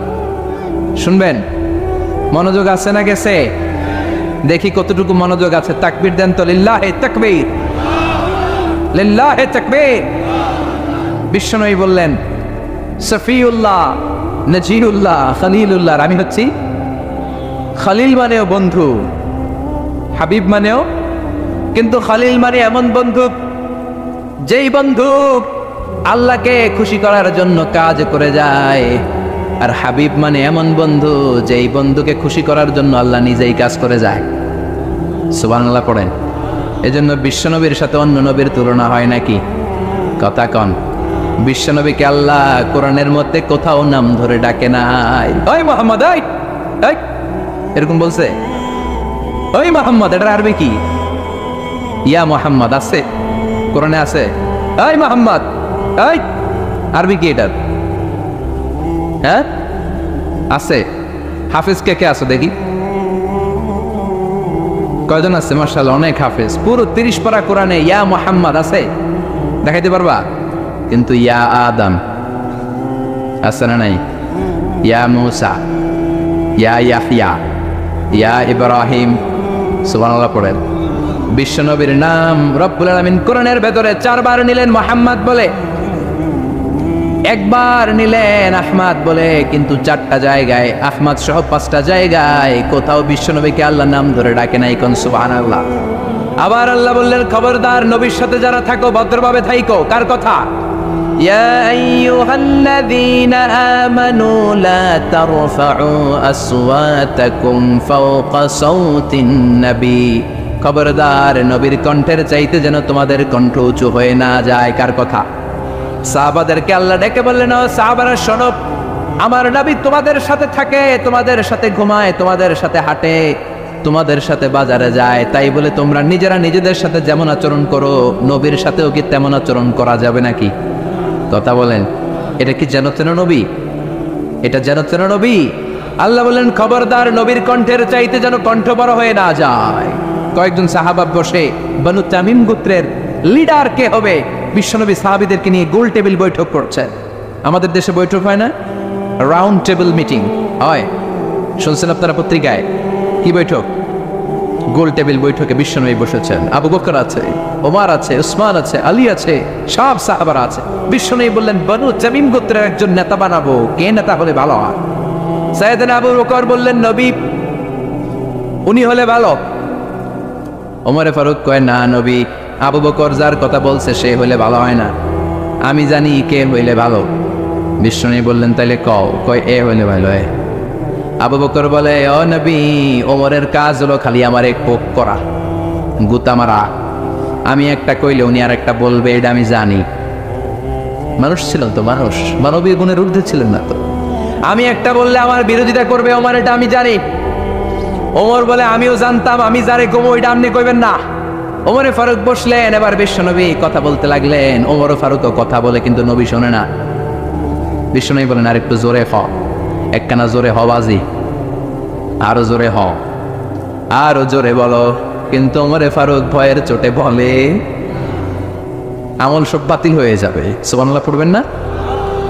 শুনবেন। মনোযোগ আছে না গেছে? দেখি কতটুকু মনোযোগ আছে। তাকবীর দেন তো। লিল্লাহে তাকবীর, লিল্লাহে তাকবীর। বিশ্বনবী বললেন, সফিউল্লাহ, নাজিউল্লাহ, খলিলুল্লাহ, আমি হচ্ছি খলিল মানেও বন্ধু, হাবিব মানেও। কিন্তু খলিল মানে এমন বন্ধু যেই বন্ধু আল্লাহকে খুশি করার জন্য কাজ করে যায়, আর হাবিব মানে এমন বন্ধু যেই বন্ধুকে খুশি করার জন্য আল্লাহ নিজেই কাজ করে যায়। সুবহানাল্লাহ পড়েন। এজন্য বিশ্বনবীর সাথে অন্য নবীর তুলনা হয় নাকি? কথা কন। বিশ্বনবীকে আল্লাহ কোরআনের মধ্যে কোথাও নাম ধরে ডাকে নাই। ওই মোহাম্মদ, এই এরকম বলছে? ওই মোহাম্মদ, এটা আরবি কি? ইয়া মোহাম্মদ আছে কোরআনে? আছে? এই মোহাম্মদ, এই আরবি কি এটার? হ্যাঁ আছে। হাফেজ কে কে আছে দেখি? কয়জন আছে? মাশাআল্লাহ, অনেক হাফেজ। পুরো 30 পারা কোরআনে ইয়া মোহাম্মদ আছে, দেখাইতে পারবা? কিন্তু ইয়া আদম আছে না নাই? ইয়া মূসা, ইয়া ইয়াহইয়া, ইয়া ইব্রাহিম। সুবহানাল্লাহ পড়েন। বিশ্বনবীর নাম রব্বুল আলামিন কোরআনের ভেতরে 4 বার নিলেন মুহাম্মদ বলে, একবার নিলেন আহমদ বলে, কিন্তু 4টা জায়গায়, আহমদ সহ 5টা জায়গায় কোথাও বিশ্বনবীকে আল্লাহ নাম ধরে ডাকে নাই। কোন সুবহানাল্লাহ। আবার আল্লাহ বললেন, খবরদার নবীর সাথে যারা থাকো ভদ্রভাবে থাইকো। কার কথা? ইয়া আইয়ুহাল্লাযীনা আমানু লা তারফাউ আসওয়াতাকুম ফাওকা সাওতিন নবী। খবরদার নবীর কণ্ঠের চাইতে যেন তোমাদের কণ্ঠ উঁচু হয়ে না যায়। কার কথা? সাহাবাদেরকে আল্লাহ ডেকে বললেন, ও সাহাবারা শোনো, আমার নবী তোমাদের সাথে থাকে, তোমাদের সাথে ঘুমায়, তোমাদের সাথে হাঁটে, তোমাদের সাথে বাজারে যায়, তাই বলে তোমরা নিজেরা নিজেদের সাথে যেমন আচরণ করো, নবীর সাথেও কি তেমন আচরণ করা যাবে নাকি? কথা বলেন। এটা কি যেন তেন নবী? এটা যেন তেন নবী? আল্লাহ বলেন, খবরদার নবীর কণ্ঠের চাইতে যেন কণ্ঠ বড় হয়ে না যায়। কয়েকজন সাহাবা বসে বনু তামিম গোত্রের লিডার কে হবে, বিশ্বনবী সাহাবীদেরকে নিয়ে গোল টেবিল বৈঠক করছেন। আমাদের দেশে বৈঠক হয় না? রাউন্ড টেবিল মিটিং হয়, শুনছেন আপনারা পত্রিকায়? কি বৈঠক? গোল টেবিল বৈঠকে বিশ্বনবী বসেছেন। আবু বকর আছে, ওমর আছে, উসমান আছে, আলী আছে, সব সাহাবারা আছে। বিশ্বনবী বললেন, বনু তামিম গোত্রের একজন নেতা বানাবো, কে নেতা হলে ভালো হয়? সাইয়েদনা আবু বকর বললেন, নবী, উনি হলে ভালো। ওমরে ফারুক কয়, না নবী, আবু বকর যার কথা বলছে সে হলে ভালো হয় না। আমি জানি কে হইলে ভালো। বিষ্ণু বললেন তাইলে কয় এ হইলে ভালো। আবু বকর বলে, ও নবী, ওমরের কাজ হলো খালি আমার এক পোক করা, গুতা মারা। আমি একটা কইলে উনি আর একটা বলবে, এটা আমি জানি। মানুষ ছিলেন তো, মানুষ, মানবীয় গুণের ঊর্ধ্বে ছিলেন না তো। আমি একটা বললে আমার বিরোধিতা করবে ওমর, এটা আমি জানি। ওমর বলে, আমিও জানতাম, আমি যারে কমো ওইটা আপনি কইবেন না। ওমরে ফারুক বসলেন, এবার বিশ্বনবী কথা বলতে লাগলেন। ওমর ফারুকও কথা বলে, কিন্তু নবী শোনে না। বিশ্বনবী বলেন, আর একটু জোরে হ, একখানা জোরে হ বাজি, আরো জোরে হ, আরো জোরে বলো। কিন্তু ওমরে ফারুক ভয়ের চোটে বলে, আমল সব বাতিল হয়ে যাবে। সুবহানাল্লাহ পড়বেন না?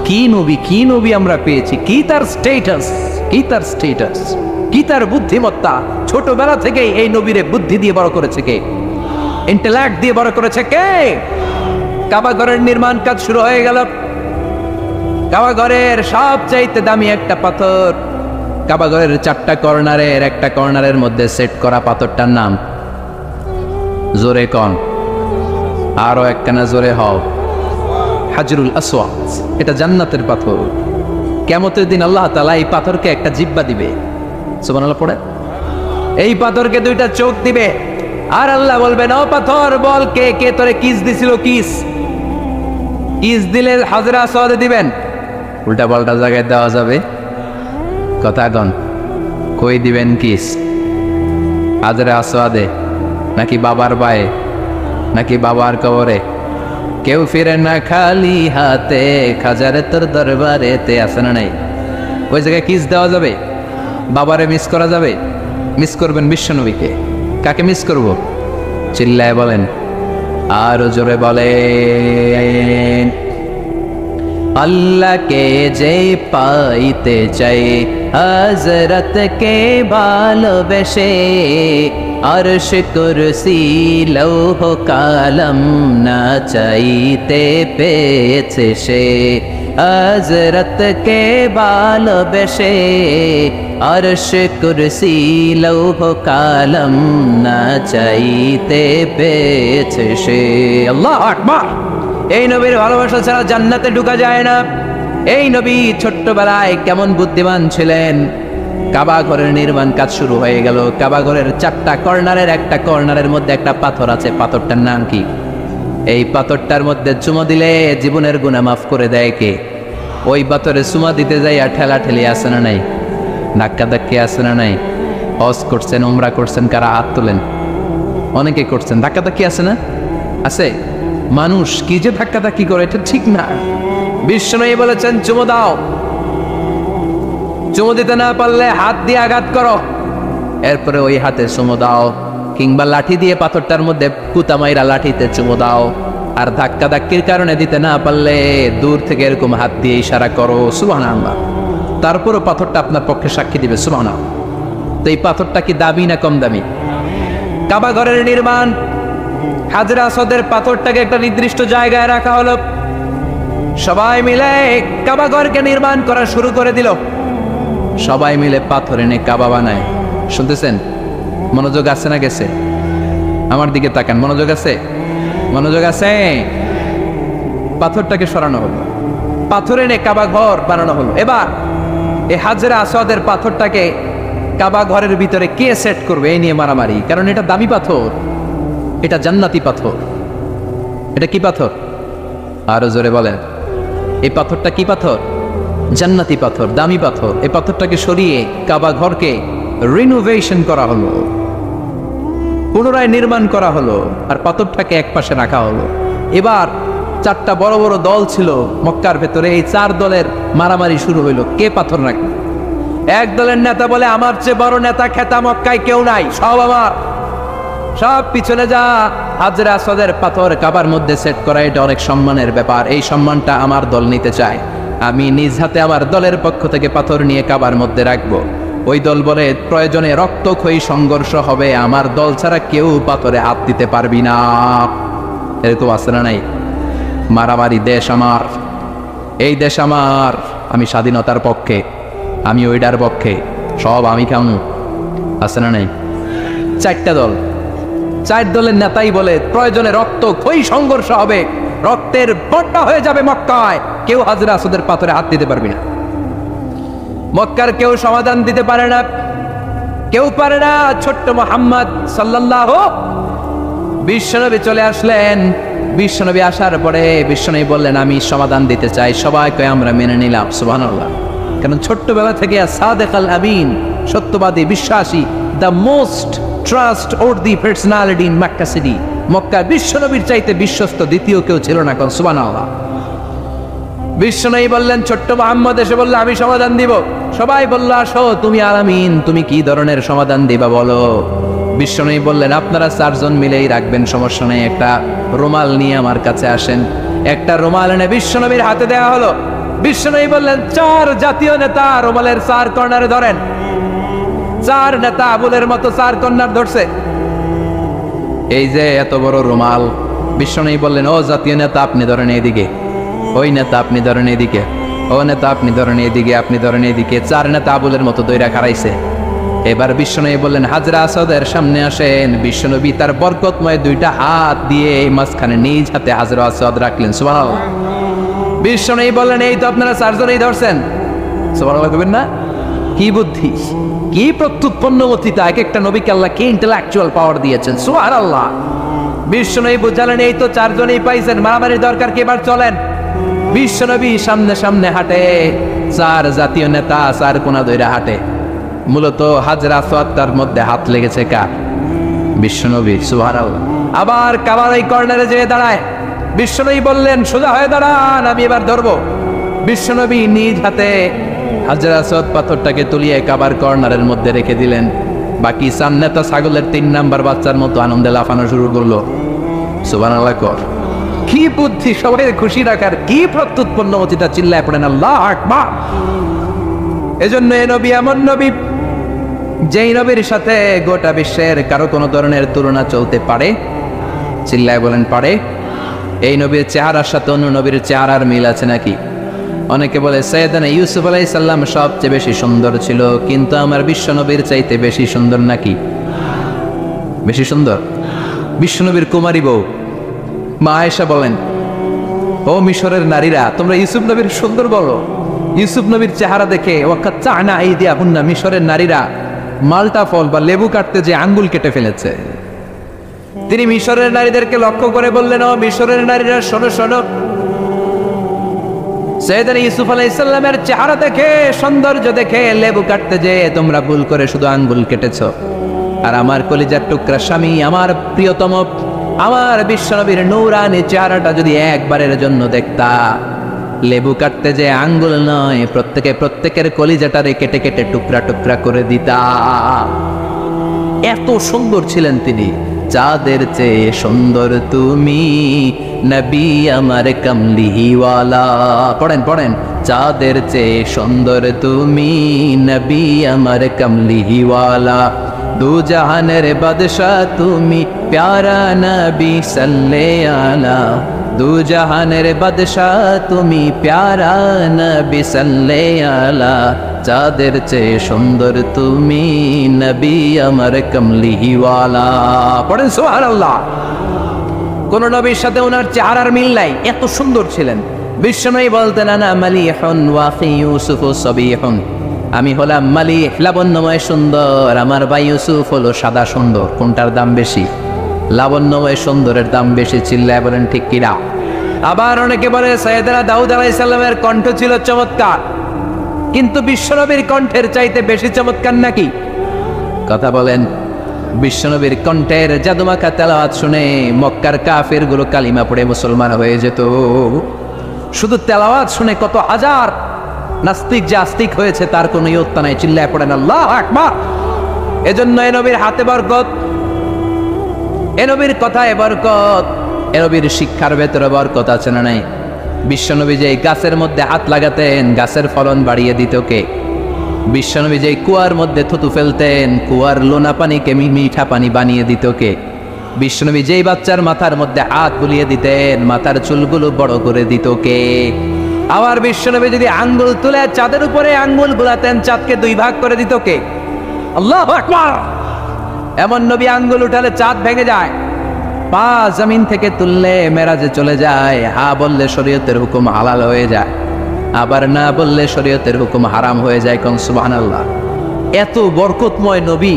কি নবী, কি নবী আমরা পেয়েছি, কি তার স্টেটাস, কি তার স্টেটাস, কি তার বুদ্ধিমত্তা। ছোটবেলা থেকেই এই নবীরে বুদ্ধি দিয়ে বড় করেছে কে? ইন্টেলেক্ট দিয়ে বড় করেছে কে? কাবা ঘরের নির্মাণ কাজ শুরু হয়ে গেল। কাবা ঘরের সবচাইতে দামি একটা পাথর, কাবা ঘরের 4টা কর্নারের একটা কর্নারের মধ্যে সেট করা পাথরটার নাম, জোরে কন, আরো একখানা জোরে হও, হাজরুল আসওয়াদ। এটা জান্নাতের পাথর। কিয়ামতের দিন আল্লাহ তাআলা এই পাথরকে একটা জিহ্বা দিবে। সুবহানাল্লাহ পড়ে। এই পাথরকে 2টা চোখ দিবে, আর আল্লাহ বলবেন, ও পাথর বল, কে কে তোরে কিস দিছিল? কিস কিস দিলে হাজরে আসওয়াদে দিবেন, উল্টা পাল্টা জায়গায় দেওয়া যাবে। কথা কন, কই দিবেন কিস? হাজরে আসওয়াদে, নাকি বাবার পায়ে, নাকি বাবার কবরে? কেউ ফিরে না খালি হাতে, খাজারে তোর দরবারে তে। আছে না নাই? ওই জায়গায় কিস দেওয়া যাবে? বাবারে মিস করা যাবে? মিস করবেন বিশ্বনবীকে। কাকে মিস করব? চিল্লায় বলেন, আরো জোরে বলেন, আল্লাহকে যে পাইতে চাই, হযরতকে ভালোবেসে, আরশ কুরসি লৌহ কালাম না চাইতে পেয়েছে সে। হযরতকে ভালোবেসে, আরশ কুরসি লৌহ কালাম না চাইতে পেয়েছে সে। আল্লাহু আকবার। এই নবীর ভালোবাসা ছাড়া জান্নাতে ঢোকা যায় না। এই নবী ছোট্টবেলায় কেমন বুদ্ধিমান ছিলেন। কাবা ঘরের নির্মাণ কাজ শুরু হয়ে গেল। কাবা ঘরের 4টা কর্নারের একটা কর্নারের মধ্যে একটা পাথর আছে। পাথরটার নাম কি? এই পাথরটার মধ্যে চুমো দিলে জীবনের গুনাহ মাফ করে দেয় কে? ওই পাথরে চুমা দিতে যাই আর ঠেলা ঠেলি আছে না নাই? ধাক্কা ধাক্কি আছে না নাই? হজ করছেন, উমরা করছেন, কারা হাত তোলেন? অনেকে করছেন। ধাক্কা ধাক্কি আছে না? আছে। মানুষ কি যে ধাক্কা ধাক্কি করে, এটা ঠিক না। বিশ্বনবী বলেছেন, চুমো দাও, চুমো দিতে না পারলে হাত দিয়ে আঘাত করো, এরপরে ওই হাতে চুমো দাও, কিংবা লাঠি দিয়ে পাথরটার মধ্যে কুতা মাইরা লাঠিতে চুমো দাও। আর ধাক্কা ধাক্কির কারণে দিতে না পারলে দূর থেকে এরকম হাত দিয়ে ইশারা করো, সুবহানাল্লাহ। তারপরও পাথরটা আপনার পক্ষে সাক্ষী দিবে, সুবহানাল্লাহ। তো এই পাথরটা কি দামি না কম দামি? কাবা ঘরের নির্মাণ, হাজরে আসওয়াদের পাথরটাকে একটা নির্দিষ্ট জায়গায় রাখা হলো। সবাই মিলে কাবা ঘরকে নির্মাণ করা শুরু করে দিল। সবাই মিলে পাথর এনে কাবা বানায়। শুনতেছেন? মনোযোগ আছে না গেছে? আমার দিকে তাকান, মনোযোগ আছে? মনোযোগ আছে? পাথরটাকে সরানো হলো, পাথর এনে কাবা ঘর বানানো হলো। এবার এই হাজরে আসওয়াদের পাথরটাকে কাবা ঘরের ভিতরে কে সেট করবে, এই নিয়ে মারামারি। কারণ এটা দামি পাথর, এটা জান্নাতি পাথর। এটা কি পাথর? আরো জোরে বলেন, এই পাথরটা কি পাথর? জান্নাতি পাথর, দামি পাথর। এই পাথরটাকে সরিয়ে কাবা ঘরকে রিনোভেশন করা হলো, পুনরায় নির্মাণ করা হলো, আর পাথরটাকে একপাশে রাখা হলো। এবার 4টা বড় বড় দল ছিল মক্কার ভেতরে। এই 4 দলের মারামারি শুরু হইল, কে পাথর রাখবে। এক দলের নেতা বলে, আমার চেয়ে বড় নেতা খেতা মক্কায় কেউ নাই, সব আমার, সব পিছনে যা। হাজরে আসওয়াদের পাথর কাবার মধ্যে সেট করা এটা অনেক সম্মানের ব্যাপার, এই সম্মানটা আমার দল নিতে চায়। আমি নিজ হাতে আমার দলের পক্ষ থেকে পাথর নিয়ে কাবার মধ্যে রাখবো। ওই দল বলে, প্রয়োজনে রক্তক্ষয়ী সংঘর্ষ হবে, আমার দল ছাড়া কেউ পাথরে হাত দিতে পারবি না। এরকম আছে না নাই? মারামারি। দেশ আমার, এই দেশ আমার, আমি স্বাধীনতার পক্ষে, আমি ওইটার পক্ষে, সব আমি খামু। আছে না নাই? 4টা দল, 4 দলের নেতাই বলে প্রয়োজনে রক্তক্ষয়ী সংঘর্ষ হবে, রক্তের বন্যা হয়ে যাবে মক্কায়, কেউ হাজরা আসওয়াদের পাথরে হাত দিতে পারবি না। মক্কার কেউ সমাধান দিতে পারে না, কেউ পারে না। ছোট্ট মুহাম্মদ সাল্লাল্লাহু, বিশ্বনবী চলে আসলেন। বিশ্বনবী আসার পরে বিশ্বনবী বললেন, আমি সমাধান দিতে চাই। সবাইকে আমরা মেনে নিলাম, সুবহানাল্লাহ। কারণ ছোট্টবেলা থেকে সাদেক আল আমিন, সত্যবাদী, বিশ্বাসী, the most trust worthy personality in Mecca city. Mecca বিশ্বনবীর চাইতে বিশ্বস্ত দ্বিতীয় কেউ ছিল না, কোন সুবহানাল্লাহ। বিশ্বনবী বললেন, ছোট্ট মুহাম্মদ এসে বলল, আমি সমাধান দিব। সবাই বলল, আসো, তুমি আল আমিন, তুমি কি ধরনের সমাধান দিবা বলো। বিশ্বনবী বললেন, আপনারা চারজন মিলেই রাখবেন, সমস্যা নেই। একটা রুমাল নিয়ে আমার কাছে আসেন। একটা রুমাল এনে বিশ্বনবীর হাতে দেওয়া হলো। বিশ্বনবী বললেন, চার জাতীয় নেতা রুমালের চার কর্নারে ধরেন। চার নেতা আবুলের মতো চার কর্নার ধরছে। এই যে এত বড় রুমাল। বিশ্বনবী বললেন, ও জাতীয় নেতা আপনি ধরেন এইদিকে, ওই নেতা আপনি ধরেন এইদিকে, ও নেতা আপনি ধরেন এইদিকে, আপনি ধরেন এইদিকে। চার নেতা আবুলের মতো দইরা খাড়াইছে। এবার বিশ্বনবী বললেন, হাজরা আসওয়াদের সামনে আসেন। বিশ্বনবী তার বরকতময় দুইটা হাত দিয়ে মাঝখানে নিজ হাতে হাজরা আসওয়াদ রাখলেন, সুবহানাল্লাহ। বিশ্বনবী বললেন, এই তো আপনারা চারজনেই ধরছেন, সুবহানাল্লাহ কইবেন না? কি বুদ্ধি, কি প্রত্যুৎপন্নমতিতা! এক একটা নবীকে আল্লাহ কি ইন্টেলেকচুয়াল পাওয়ার দিয়েছেন, সুবহানাল্লাহ। বিশ্বনবী বুঝালেন, এই তো চারজনেই পাইছেন, মারামারির দরকার কি, এবার চলেন। বিশ্বনবী সামনে সামনে হাঁটে, চার জাতীয় নেতা চার কোনা দইরা হাঁটে। মূলত হাজরা আসওয়াদটার মধ্যে হাত লেগেছে কার? বিশ্বনবী, সুবহানাল্লাহ। আবার কাবার এই কর্নারে যেয়ে দাঁড়ায়। বিশ্বনবী বললেন, সোজা হয়ে দাঁড়ান, আমি এবার ধরবো। বিশ্বনবী নিজ হাতে হাজরা আসওয়াদ পাথরটাকে তুলিয়ে কাবার কর্নারের মধ্যে রেখে দিলেন। বাকি চার নেতা ছাগলের 3 নাম্বার বাচ্চার মতো আনন্দে লাফানো শুরু করলো, সুবহানাল্লাহ। কি বুদ্ধি, সবাই খুশি রাখার, কি প্রত্যুৎপন্নমতিতা! চিল্লায় পড়েন আল্লাহু আকবার। এজন্য এই নবী এমন নবী, যেই নবীর সাথে গোটা বিশ্বের কারো কোনো ধরনের তুলনা চলতে পারে? চিল্লায় বলেন, পারে? এই নবীর চেহারার সাথে অন্য নবীর চেহারার মিল আছে নাকি? অনেকে বলে সৈয়দনা ইউসুফ আলাইহিস সালাম সবচেয়ে বেশি সুন্দর ছিল, কিন্তু আমার বিশ্ব নবীর চাইতে বেশি সুন্দর নাকি? বেশি সুন্দর? বিশ্বনবীর কুমারী বউ মা আয়েশা বলেন, ও মিশরের নারীরা, তোমরা ইউসুফ নবীর সুন্দর বলো। ইউসুফ নবীর চেহারা দেখে ওয়াকাত্তা'না আইদিয়াহুন্না, মিশরের নারীরা মালটা ফল বা লেবু কাটতে যে আঙ্গুল কেটে ফেলেছে। তিনি মিশরের নারীদেরকে লক্ষ্য করে বললেন, ও মিশরের নারীরা, শোনো শোনো, সৈয়দনা ইউসুফ আলাইহিস সালামের চেহারা দেখে, সৌন্দর্য দেখে লেবু কাটতে যে তোমরা ভুল করে শুধু আঙ্গুল কেটেছো। আর আমার কলিজার টুকরা স্বামী, আমার প্রিয়তম, আমার বিশ্বনবীর নূরানী চেহারাটা যদি একবারের জন্য দেখতা, লেবু কাটতে যে আঙ্গুল নয়, প্রত্যেকের কলিজাটারে কেটে কেটে টুকরা টুকরা করে দিতা। এত সুন্দর ছিলেন তিনি। চাঁদের চেয়ে সুন্দর তুমি, নবী আমার কামলিওয়ালা। পড়েন পড়েন, চাঁদের চেয়ে সুন্দর তুমি, নবী আমার কামলিওয়ালা। দু জাহানের বাদশাহ তুমি, প্যারা নবী সাল্লে আলা। দু জাহানের বাদশাহ তুমি, প্যারা নবী সাল্লে আলা। চাঁদের চেয়ে সুন্দর তুমি, নবী আমার কামলিওয়ালা। পড়েন সুবহানাল্লাহ। কোন নবীর সাথে ওনার চেহারার মিল নাই, এত সুন্দর ছিলেন। বিশ্বনবী বলতেন, আনা মালিহুন ওয়া আখি ইউসুফু সাবিহুন, আমি হলাম মালিহ, লাবণ্যময় সুন্দর, আমার ভাই ইউসুফ হলো সাদা সুন্দর। কোনটার দাম বেশি? লাবণ্যময় সুন্দরের দাম বেশি। চিল্লায় বলেন ঠিক কিনা? আবার অনেকে বলে সৈয়দনা দাউদ আলাইহিস সালামের কণ্ঠ ছিল চমৎকার, কিন্তু বিশ্বনবীর কণ্ঠের চাইতে বেশি চমৎকার নাকি? কথা বলেন। বিশ্বনবীর কণ্ঠের জাদুমাখা তেলাওয়াত শুনে মক্কার কাফেরগুলো কালিমা পড়ে মুসলমান হয়ে যেত। শুধু তেলাওয়াত শুনে কত হাজার নাস্তিক যে আস্তিক হয়েছে তার কোনো ইয়ত্তা নাই। চিল্লায় পড়েন আল্লাহু আকবার। এজন্য এ নবীর হাতে বরকত, এ নবীর কথায় বরকত, এ নবীর শিক্ষার ভেতরে বরকত আছে না নাই? বিশ্বনবী যে গাছের মধ্যে হাত লাগাতেন, গাছের ফলন বাড়িয়ে দিত কে? বিশ্বনবী যে কুয়ার মধ্যে থুতু ফেলতেন, কুয়ার লোনা পানিকে মিঠা পানি বানিয়ে দিত কে? বিশ্বনবী যেই বাচ্চার মাথার মধ্যে হাত বুলিয়ে দিতেন, মাথার চুলগুলো বড় করে দিত কে? আবার বিশ্বনবী যদি আঙ্গুল তুলে চাঁদের উপরে আঙ্গুল বুলাতেন, চাঁদকে 2 ভাগ করে দিত কে? আল্লাহু আকবার। এমন নবী আঙ্গুল উঠালে চাঁদ ভেঙে যায়। পা জমিন থেকে তুললে মেরাজে চলে যায়, হা বললে শরীয়তের হুকুম হালাল হয়ে যায়, আবার না বললে শরীয়তের হুকুম হারাম হয়ে যায়। কোন সুবহানাল্লাহ। এত বরকতময় নবী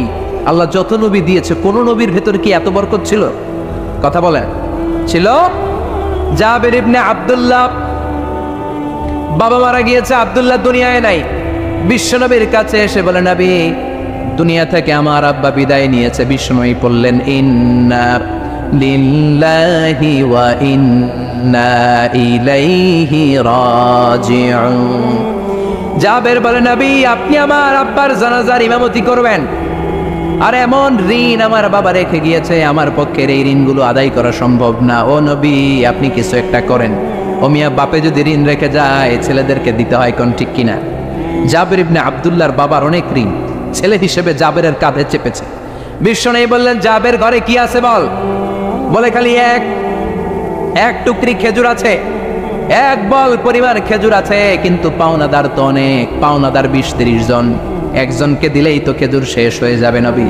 আল্লাহ যত নবী দিয়েছে, কোন নবীর ভেতর কি এত বরকত ছিল? কথা বলেন, ছিল? জাবের ইবনে আব্দুল্লাহ, বাবা মারা গিয়েছে, আব্দুল্লাহ দুনিয়ায় নাই। বিশ্বনবীর কাছে এসে বলে, নবী দুনিয়া থেকে আমার আব্বা বিদায় নিয়েছে। বিশ্বনবী বললেন, ইন্না লিল্লাহি ওয়া ইন্না ইলাইহি রাজিউন। জাবের বলে, নবী আপনি আমার আব্বার জানাজার ইমামতি করবেন। আর এমন ঋণ আমার বাবা রেখে গিয়েছে, আমার পক্ষে এই ঋণগুলো আদায় করা সম্ভব না। ও নবী আপনি কিছু একটা করেন। ও মিয়া, বাপে যদি ঋণ রেখে যায় ছেলেদেরকে দিতে হয়, কোন ঠিক কিনা? জাবের ইবনে আব্দুল্লাহর বাবার অনেক ঋণ, ছেলে হিসেবে জাবেরের কাঁধে চেপেছে। বিশ্বনবী বললেন, জাবের ঘরে কি আছে বল। বলে, খালি এক টুকরি খেজুর আছে, এক বল পরিমাণ খেজুর আছে, কিন্তু পাওনাদার তো অনেক, পাওনাদার 20-30 জন, একজনকে দিলেই তো খেজুর শেষ হয়ে যাবে। নবী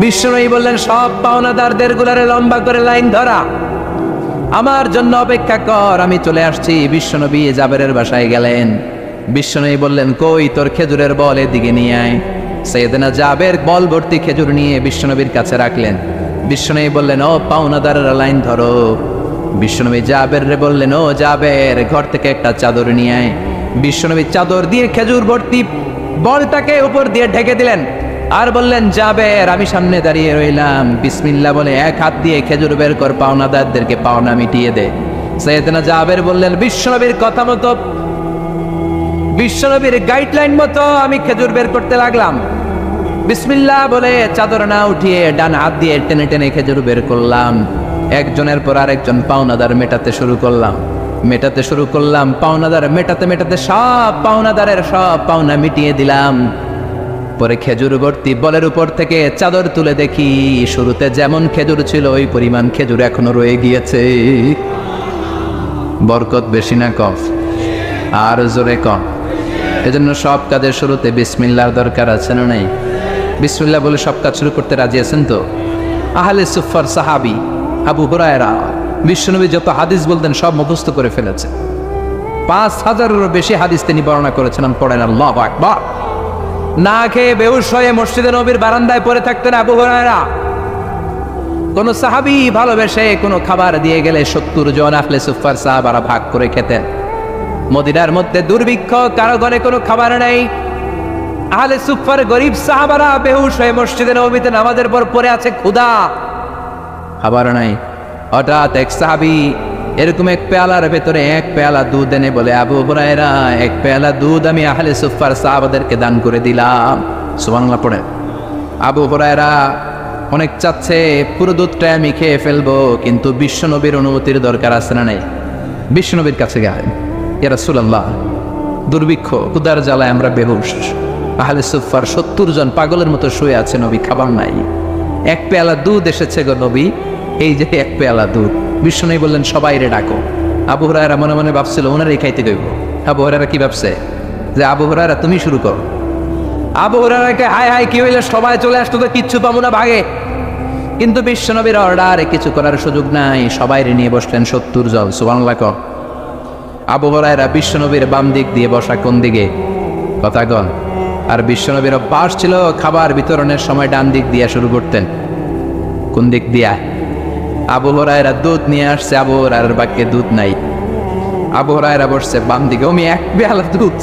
বিশ্বনবী বললেন, সব পাওনাদারদের গুলারে লম্বা করে লাইন ধরা, আমার জন্য অপেক্ষা কর, আমি চলে আসছি। বিশ্বনবী জাবেরের বাসায় গেলেন। বিশ্বনবী বললেন, কই তোর খেজুরের বল, এদিকে নিয়ে আয়। সাইয়েদনা জাবের বল ভর্তি খেজুর নিয়ে বিশ্বনবীর কাছে রাখলেন। বিশ্বনবী বললেন, ও পাওনাদারেরা লাইন ধরো। বিশ্বনবী জাবের রে বললেন, ও জাবের ঘর থেকে একটা চাদর নিয়ে আয়। বিশ্বনবী চাদর দিয়ে খেজুর ভর্তি বলটাকে উপর দিয়ে ঢেকে দিলেন, আর বললেন, জাবের আমি সামনে দাঁড়িয়ে রইলাম, বিসমিল্লাহ বলে এক হাত দিয়ে খেজুর বের কর, পাওনাদারদেরকে পাওনা মিটিয়ে দে। সাইয়েদনা জাবের বললেন, বিশ্বনবীর কথা মতো, বিশ্বনবীর গাইডলাইন মতো আমি খেজুর বের করতে লাগলাম। বিসমিল্লাহ বলে চাদর না উঠিয়ে ডান হাত দিয়ে টেনে টেনে খেজুর বের করলাম। একজনের পর আরেকজন পাওনাদার মেটাতে শুরু করলাম। পাওনাদার মেটাতে মেটাতে সব পাওনাদারের সব পাওনা মিটিয়ে দিলাম। পরে খেজুর ভর্তি বলের উপর থেকে চাদর তুলে দেখি, শুরুতে যেমন খেজুর ছিল ওই পরিমাণ খেজুর এখনো রয়ে গিয়েছে। বরকত বেশি না কম? আর জোরে কম। এজন্য সব কাজের শুরুতে বিসমিল্লাহর দরকার আছে না নাই? বিসমিল্লাহ বলে সব কাজ শুরু করতে রাজি আছেন তো? আহলে সুফার সাহাবী আবু হুরায়রা বিশ্বনবী যত হাদিস বলতেন সব মুখস্থ করে ফেলেছে। 5000-এরও বেশি হাদিস তিনি বর্ণনা করেছেন। পড়েন আল্লাহু আকবার। না খেয়ে বেহুশ হয়ে মসজিদে নবীর বারান্দায় পড়ে থাকতেন আবু হুরায়রা। কোন সাহাবী ভালোবেসে কোনো খাবার দিয়ে গেলে 70 জন আহলে সুফার সাহাবারা ভাগ করে খেতেন। মদিনার মধ্যে দুর্ভিক্ষ, কারো ঘরে কোনো খাবার নেই। আহলে সুফার গরিব সাহাবারা বেহুশ হয়ে মসজিদে নববীতে নামাজের পর পড়ে আছে, ক্ষুধা, খাবার নাই। হঠাৎ এক সাহাবী এরকম এক পেয়ালার ভেতরে এক পেয়ালা দুধ এনে বলে, আবু হুরায়রা এক পেয়ালা দুধ আমি আহলে সুফার সাহাবাদেরকে দান করে দিলাম। সুবহানাল্লাহ পড়ে। আবু হুরায়রা অনেক চাচ্ছে পুরো দুধটা আমি খেয়ে ফেলবো, কিন্তু বিশ্বনবীর অনুমতির দরকার আছে না নাই? বিশ্বনবীর কাছে গেলেন, ইয়া রাসূলুল্লাহ দুর্ভিক্ষ, ক্ষুধার জ্বালায় আমরা বেহুশ, আহলে সুফার 70 জন পাগলের মতো শুয়ে আছে, নবী খাবার নাই, এক পেয়ালা দুধ এসেছে গো নবী, এই যে এক পেয়ালা দুধ। বিশ্বনবী বললেন, সবাই রে ডাকো। আবু হুরায়রা মনে মনে ভাবছিল ওনারাই খাইতে দেব। আবু হুরায়রা কি ভাবছে? যে আবু হুরায়রা তুমি শুরু করো। আবু হুরায়রাকে হায় হায় কি হইলে, সবাই চলে আসতো তো কিচ্ছু পাবো না, ভাগে। কিন্তু বিশ্বনবীর অর্ডারে কিছু করার সুযোগ নাই, সবাই নিয়ে বসলেন 70 জন। সুবহানাল্লাহ। আবু হুরায়রা বিশ্বনবীর বাম দিক দিয়ে বসা, কোন দিকে? কথা কন। আর বিশ্বনবীর অভ্যাস ছিল খাবার বিতরণের সময় ডান দিক দিয়া শুরু করতেন। কোন দিক দিয়া? আবু হুরায়রা দুধ নিয়ে আসছে, আবু হুরায়রার বাক্যে দুধ নাই। আবু হুরায়রা বসছে বাম দিকে, ওমি এক পেয়ালা দুধ,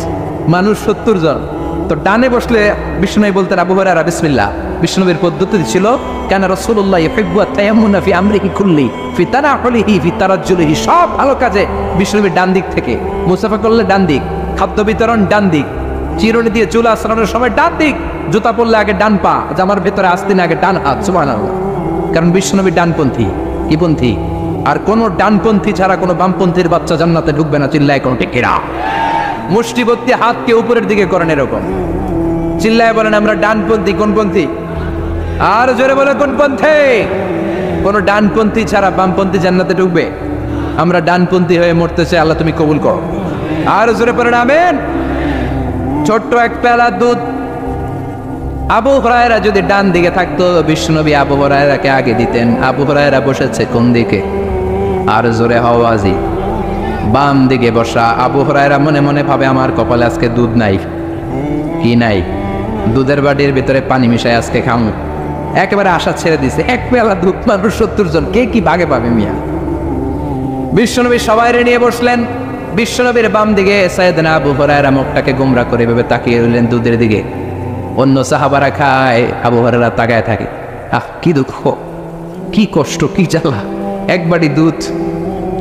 মানুষ 70 জন। তো ডানে বসলে বিশ্বনবী বলতেন, আবু হুরায়রা বিসমিল্লাহ। বিশ্বনবীর পদ্ধতি ছিল, কানা রাসূলুল্লাহ ইউহিব্বু আত-তায়াম্মুনা ফি আমরিহি কুল্লি ফি তানাহুলিহি ফি তারাজ্জুলিহি, সব ভালো কাজে বিশ্বনবীর ডান দিক থেকে। মুসাফা করলে ডান দিক, খাদ্য বিতরণ ডান দিক, চিরুনি দিয়ে চুল আঁচড়ানোর সময় ডান দিক, জুতা পরলে আগে ডান পা, জামার ভেতরে আসতে না আগে ডান হাত। সুবহানাল্লাহ। কারণ বিশ্বনবী ডানপন্থী। কি পন্থী? আর কোন ডানপন্থী ছাড়া কোনো বামপন্থীর বাচ্চা জান্নাতে ঢুকবে না। চিল্লায় কোন টেকেরা, মুষ্টিবর্তী হাতকে উপরের দিকে করেন এরকম, চিল্লায় বলেন আমরা ডানপন্থী। কোন পন্থী? আর জোরে বলে কোন পন্থী? কোন ডানপন্থী ছাড়া বামপন্থী জান্নাতে ঢুকবে? আমরা ডানপন্থী হয়ে মরতে চাই, আল্লাহ তুমি কবুল করো। আর জোরে পড়েন আমিন। ছোট্ট এক পেয়ালা দুধ আবু হুরায়রা যদি ডান দিকে থাকতো বিশ্বনবী আবু হুরায়রাকে আগে দিতেন। আবু হুরায়রা বসেছে কোন দিকে? আর জোরে আওয়াজি বাম দিকে বসা। আবু হুরায়রা মনে মনে ভাবে আমার কপালে আজকে দুধ নাই। কি নাই? দুধের বাটির ভিতরে পানি মিশাই আজকে খামু। একেবারে আশা ছেড়ে দিছে, এক পেয়ালা দুধ মানুষ 70 জন, কে কি ভাগে পাবে মিয়া। বিশ্বনবী সবাই নিয়ে বসলেন। বিশ্বনবীর বাম দিকে সাইয়েদনা আবু হুরায়রা মুখটাকে গোমরা করে ভেবে তাকিয়ে রইলেন দুধের দিকে। অন্য সাহাবারা খায়, আবু হুরায়রা তাকায় থাকে। আহ, কি দুঃখ, কি কষ্ট, কি জ্বালা। এক বাটি দুধ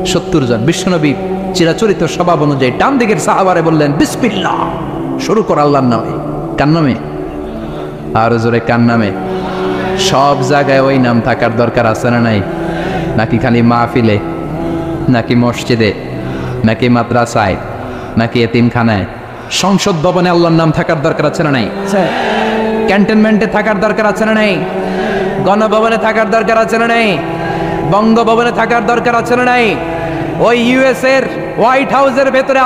70 জন। বিশ্বনবী চিরাচরিত স্বভাব অনুযায়ী ডান দিকের সাহাবারে বললেন বিসমিল্লাহ, শুরু কর আল্লাহর নামে। কার নামে? আর জোরে কার নামে? সব জায়গায় ওই নাম থাকার দরকার আছে না নাই? নাকি খালি মাহফিলে, নাকি মসজিদে, নাকি মাদ্রাসায়, নাকি এতিমখানায়? সংসদ ভবনে আল্লাহর নাম থাকার দরকার আছে না নাই? ক্যান্টনমেন্টে থাকার দরকার আছে না নাই? গণভবনে থাকার দরকার আছে না নাই? বঙ্গভবনে থাকার দরকার আছে না নাই? ওই ইউএস এর হোয়াইট হাউসের ভেতরে